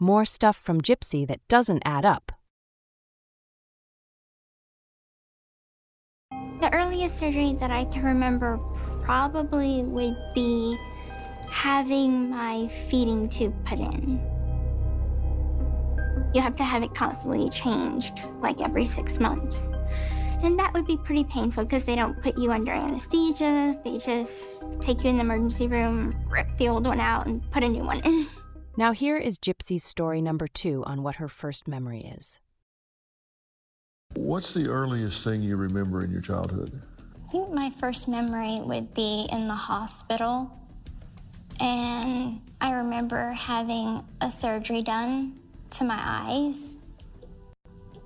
More stuff from Gypsy that doesn't add up. The earliest surgery that I can remember probably would be having my feeding tube put in. You have to have it constantly changed, like every 6 months. And that would be pretty painful because they don't put you under anesthesia. They just take you in the emergency room, rip the old one out, and put a new one in. Now here is Gypsy's story number 2 on what her first memory is. What's the earliest thing you remember in your childhood? I think my first memory would be in the hospital. And I remember having a surgery done to my eyes,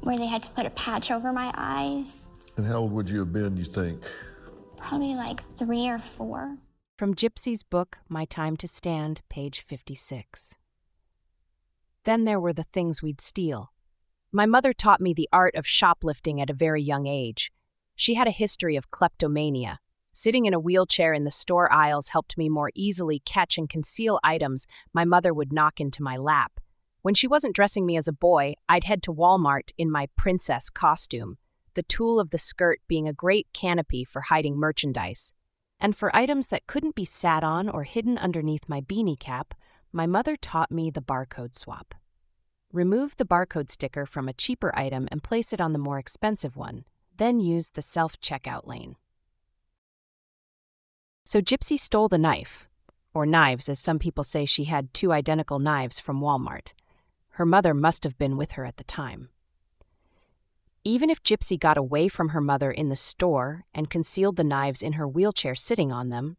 where they had to put a patch over my eyes. And how old would you have been, you think? Probably like 3 or 4. From Gypsy's book, My Time to Stand, page 56. Then there were the things we'd steal. My mother taught me the art of shoplifting at a very young age. She had a history of kleptomania. Sitting in a wheelchair in the store aisles helped me more easily catch and conceal items my mother would knock into my lap. When she wasn't dressing me as a boy, I'd head to Walmart in my princess costume, the tool of the skirt being a great canopy for hiding merchandise. And for items that couldn't be sat on or hidden underneath my beanie cap, my mother taught me the barcode swap. Remove the barcode sticker from a cheaper item and place it on the more expensive one, then use the self-checkout lane. So Gypsy stole the knife, or knives, as some people say. She had 2 identical knives from Walmart. Her mother must have been with her at the time. Even if Gypsy got away from her mother in the store and concealed the knives in her wheelchair sitting on them,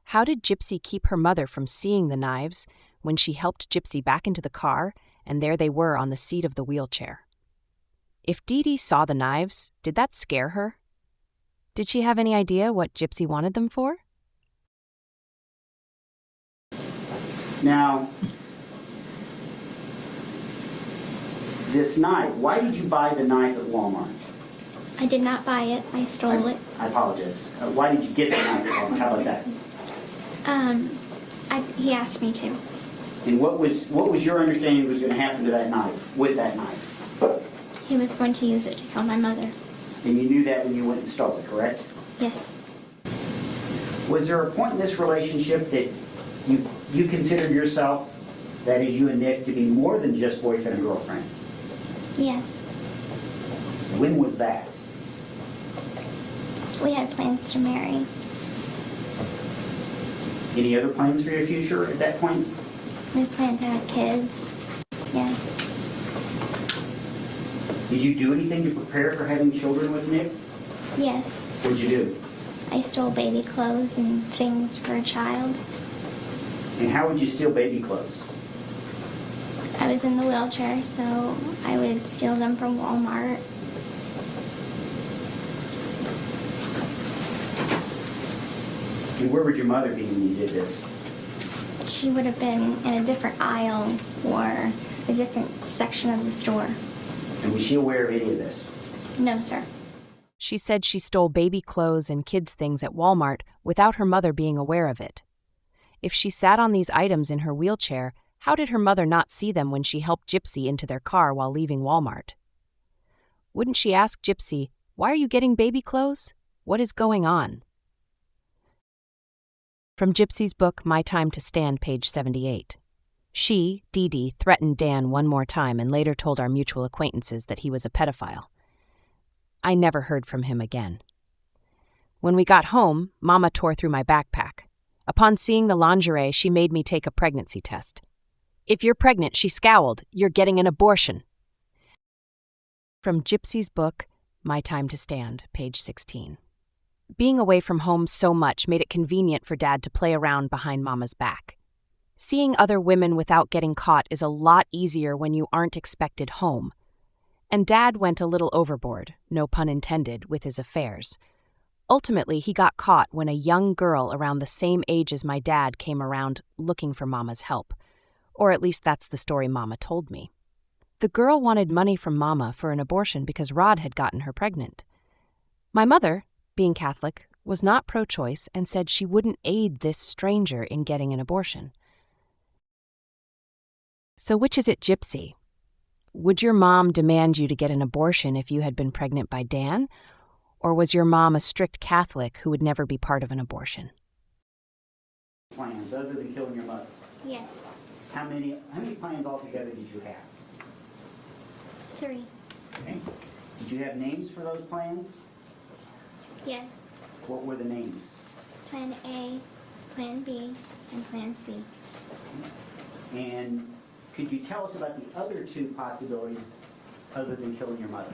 how did Gypsy keep her mother from seeing the knives when she helped Gypsy back into the car and there they were on the seat of the wheelchair? If Dee Dee saw the knives, did that scare her? Did she have any idea what Gypsy wanted them for? Now, this knife, why did you buy the knife at Walmart? I did not buy it. I stole it. I apologize. Why did you get the knife at Walmart? How about that? He asked me to. And what was your understanding was going to happen to that knife, with that knife? He was going to use it to kill my mother. And you knew that when you went and stole it, correct? Yes. Was there a point in this relationship that you considered yourself, that is you and Nick, to be more than just boyfriend and girlfriend? Yes. When was that? We had plans to marry. Any other plans for your future at that point? We planned to have kids. Yes. Did you do anything to prepare for having children with Nick? Yes. What'd you do? I stole baby clothes and things for a child. And how would you steal baby clothes? I was in the wheelchair, so I would steal them from Walmart. And where would your mother be when you did this? She would have been in a different aisle or a different section of the store. And was she aware of any of this? No, sir. She said she stole baby clothes and kids' things at Walmart without her mother being aware of it. If she sat on these items in her wheelchair, how did her mother not see them when she helped Gypsy into their car while leaving Walmart? Wouldn't she ask Gypsy, "Why are you getting baby clothes? What is going on?" From Gypsy's book, My Time to Stand, page 78. She, Dee Dee, threatened Dan one more time and later told our mutual acquaintances that he was a pedophile. I never heard from him again. When we got home, Mama tore through my backpack. Upon seeing the lingerie, she made me take a pregnancy test. "If you're pregnant," she scowled, "you're getting an abortion." From Gypsy's book, My Time to Stand, page 16. Being away from home so much made it convenient for Dad to play around behind Mama's back. Seeing other women without getting caught is a lot easier when you aren't expected home. And Dad went a little overboard, no pun intended, with his affairs. Ultimately, he got caught when a young girl around the same age as my dad came around looking for Mama's help. Or at least that's the story Mama told me. The girl wanted money from Mama for an abortion because Rod had gotten her pregnant. My mother, being Catholic, was not pro-choice and said she wouldn't aid this stranger in getting an abortion. So which is it, Gypsy? Would your mom demand you to get an abortion if you had been pregnant by Dan? Or was your mom a strict Catholic who would never be part of an abortion? Plans other than killing your mother? Yes. How many plans altogether did you have? 3. Okay. Did you have names for those plans? Yes. What were the names? Plan A, Plan B, and Plan C. And could you tell us about the other 2 possibilities other than killing your mother?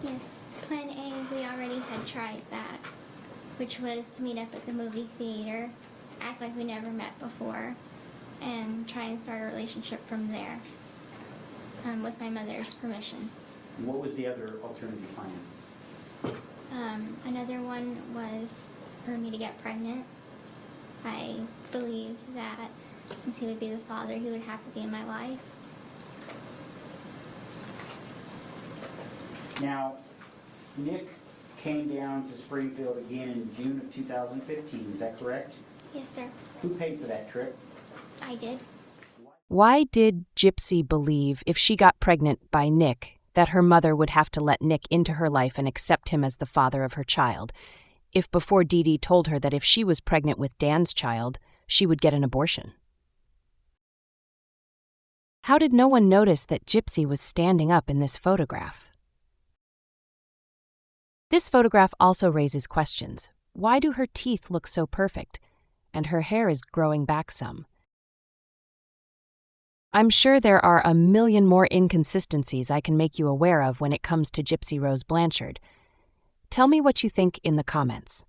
Yes. Plan A, we already had tried that, which was to meet up at the movie theater, act like we never met before, and try and start a relationship from there, with my mother's permission. And what was the other alternative plan? Another one was for me to get pregnant. I believed that since he would be the father, he would have to be in my life. Now, Nick came down to Springfield again in June of 2015, is that correct? Yes, sir. Who paid for that trip? I did. Why did Gypsy believe if she got pregnant by Nick that her mother would have to let Nick into her life and accept him as the father of her child, if before Dee Dee told her that if she was pregnant with Dan's child, she would get an abortion? How did no one notice that Gypsy was standing up in this photograph? This photograph also raises questions. Why do her teeth look so perfect? And her hair is growing back some. I'm sure there are a million more inconsistencies I can make you aware of when it comes to Gypsy Rose Blanchard. Tell me what you think in the comments.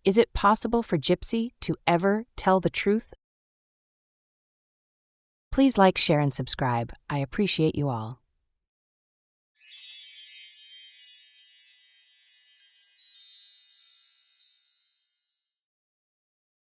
Is it possible for Gypsy to ever tell the truth? Please like, share, and subscribe. I appreciate you all.